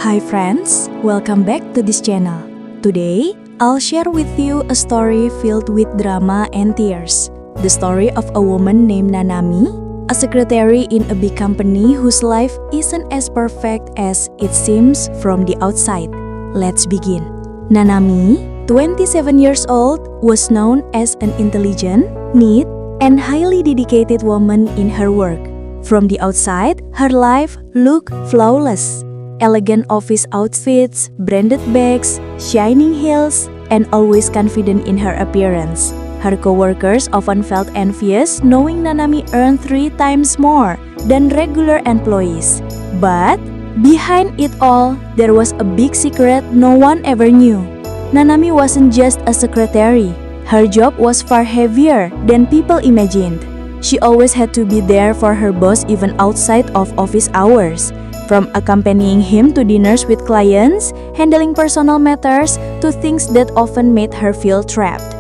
Hi friends, welcome back to this channel. Today, I'll share with you a story filled with drama and tears. The story of a woman named Nanami, a secretary in a big company whose life isn't as perfect as it seems from the outside. Let's begin. Nanami, 27 years old, was known as an intelligent, neat, and highly dedicated woman in her work. From the outside, her life looked flawless. Elegant office outfits, branded bags, shining heels, and always confident in her appearance. Her coworkers often felt envious knowing Nanami earned 3 times more than regular employees. But behind it all, there was a big secret no one ever knew. Nanami wasn't just a secretary. Her job was far heavier than people imagined. She always had to be there for her boss even outside of office hours. From accompanying him to dinners with clients, handling personal matters, to things that often made her feel trapped.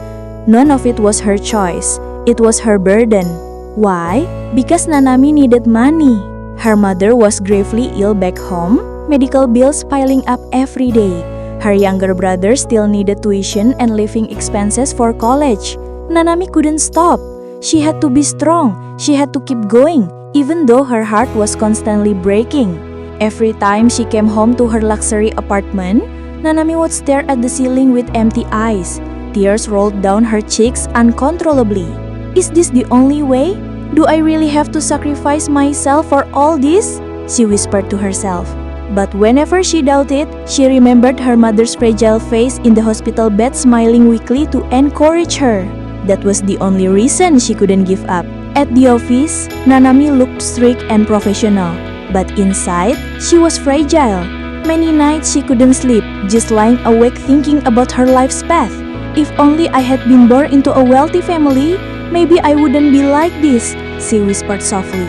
None of it was her choice. It was her burden. Why? Because Nanami needed money. Her mother was gravely ill back home, medical bills piling up every day. Her younger brother still needed tuition and living expenses for college. Nanami couldn't stop. She had to be strong. She had to keep going, even though her heart was constantly breaking. Every time she came home to her luxury apartment, Nanami would stare at the ceiling with empty eyes. Tears rolled down her cheeks uncontrollably. Is this the only way? Do I really have to sacrifice myself for all this? She whispered to herself. But whenever she doubted, she remembered her mother's fragile face in the hospital bed smiling weakly to encourage her. That was the only reason she couldn't give up. At the office, Nanami looked strict and professional. But inside, she was fragile. Many nights she couldn't sleep, just lying awake thinking about her life's path. If only I had been born into a wealthy family, maybe I wouldn't be like this, she whispered softly.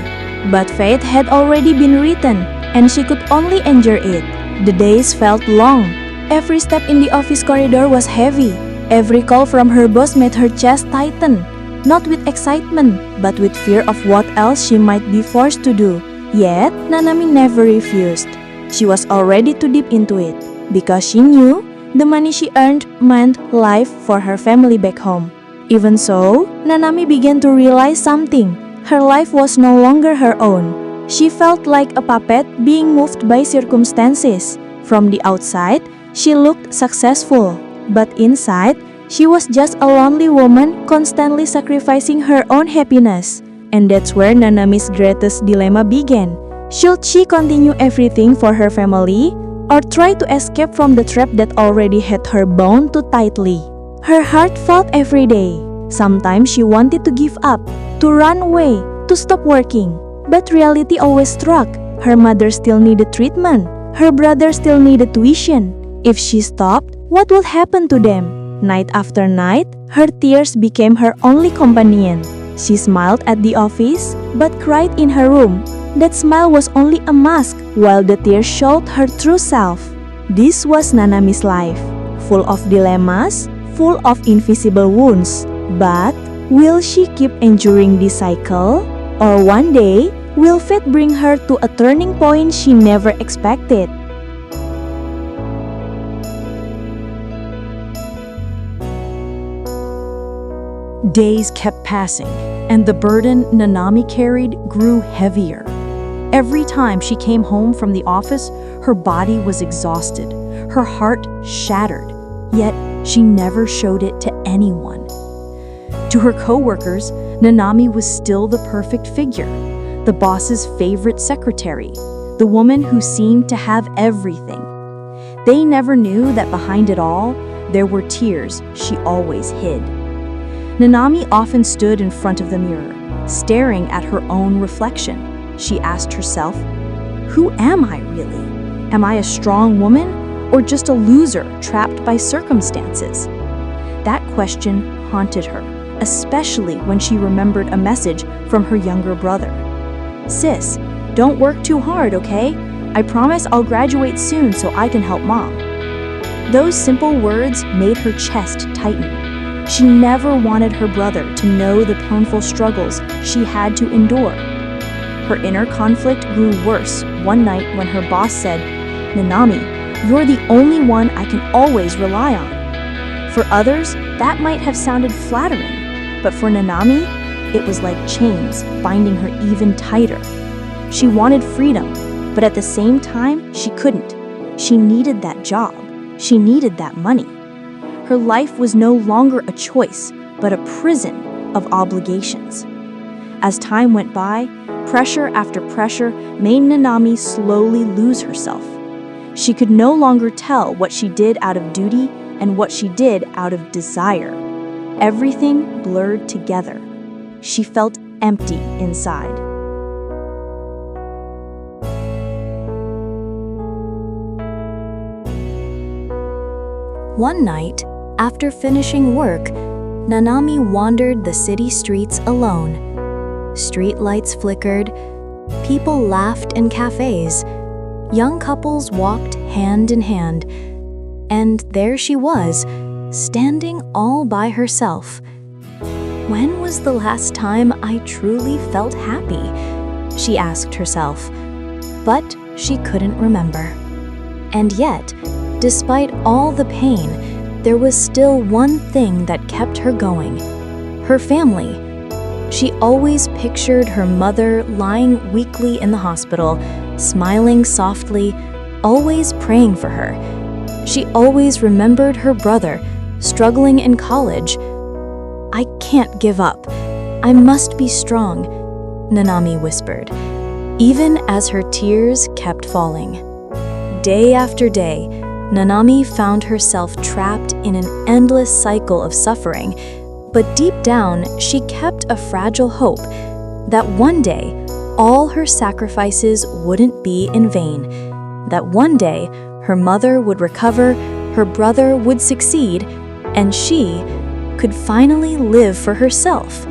But fate had already been written, and she could only endure it. The days felt long. Every step in the office corridor was heavy. Every call from her boss made her chest tighten. Not with excitement, but with fear of what else she might be forced to do. Yet, Nanami never refused. She was already too deep into it, because she knew the money she earned meant life for her family back home. Even so, Nanami began to realize something. Her life was no longer her own. She felt like a puppet being moved by circumstances. From the outside, she looked successful, but inside, she was just a lonely woman constantly sacrificing her own happiness. And that's where Nanami's greatest dilemma began. Should she continue everything for her family, or try to escape from the trap that already had her bound too tightly? Her heart fought every day. Sometimes she wanted to give up, to run away, to stop working. But reality always struck. Her mother still needed treatment. Her brother still needed tuition. If she stopped, what would happen to them? Night after night, her tears became her only companion. She smiled at the office, but cried in her room. That smile was only a mask, while the tears showed her true self. This was Nanami's life, full of dilemmas, full of invisible wounds. But will she keep enduring this cycle? Or one day, will fate bring her to a turning point she never expected? Days kept passing, and the burden Nanami carried grew heavier. Every time she came home from the office, her body was exhausted, her heart shattered, yet she never showed it to anyone. To her coworkers, Nanami was still the perfect figure, the boss's favorite secretary, the woman who seemed to have everything. They never knew that behind it all, there were tears she always hid. Nanami often stood in front of the mirror, staring at her own reflection. She asked herself, "Who am I really? Am I a strong woman or just a loser trapped by circumstances?" That question haunted her, especially when she remembered a message from her younger brother. "Sis, don't work too hard, okay? I promise I'll graduate soon so I can help mom." Those simple words made her chest tighten. She never wanted her brother to know the painful struggles she had to endure. Her inner conflict grew worse one night when her boss said, Nanami, you're the only one I can always rely on." For others, that might have sounded flattering, but for Nanami, it was like chains binding her even tighter. She wanted freedom, but at the same time, she couldn't. She needed that job. She needed that money. Her life was no longer a choice, but a prison of obligations. As time went by, pressure after pressure made Nanami slowly lose herself. She could no longer tell what she did out of duty and what she did out of desire. Everything blurred together. She felt empty inside. One night, after finishing work, Nanami wandered the city streets alone. Street lights flickered, people laughed in cafes, young couples walked hand in hand, and there she was, standing all by herself. When was the last time I truly felt happy? She asked herself, but she couldn't remember. And yet, despite all the pain, there was still one thing that kept her going: her family. She always pictured her mother lying weakly in the hospital, smiling softly, always praying for her. She always remembered her brother, struggling in college. "I can't give up. I must be strong," Nanami whispered, even as her tears kept falling. Day after day, Nanami found herself trapped in an endless cycle of suffering, but deep down, she kept a fragile hope that one day, all her sacrifices wouldn't be in vain, that one day, her mother would recover, her brother would succeed, and she could finally live for herself,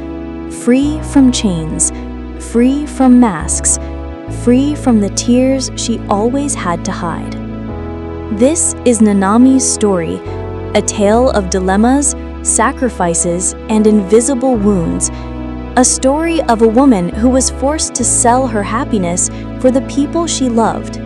free from chains, free from masks, free from the tears she always had to hide. This is Nanami's story, a tale of dilemmas, sacrifices, and invisible wounds. A story of a woman who was forced to sell her happiness for the people she loved.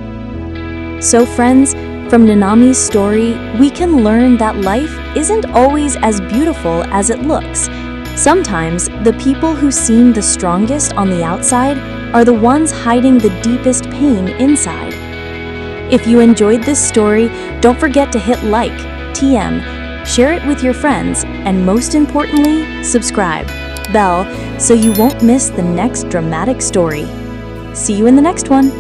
So friends, from Nanami's story, we can learn that life isn't always as beautiful as it looks. Sometimes, the people who seem the strongest on the outside are the ones hiding the deepest pain inside. If you enjoyed this story, don't forget to hit like, TM, share it with your friends, and most importantly, subscribe, bell, so you won't miss the next dramatic story. See you in the next one.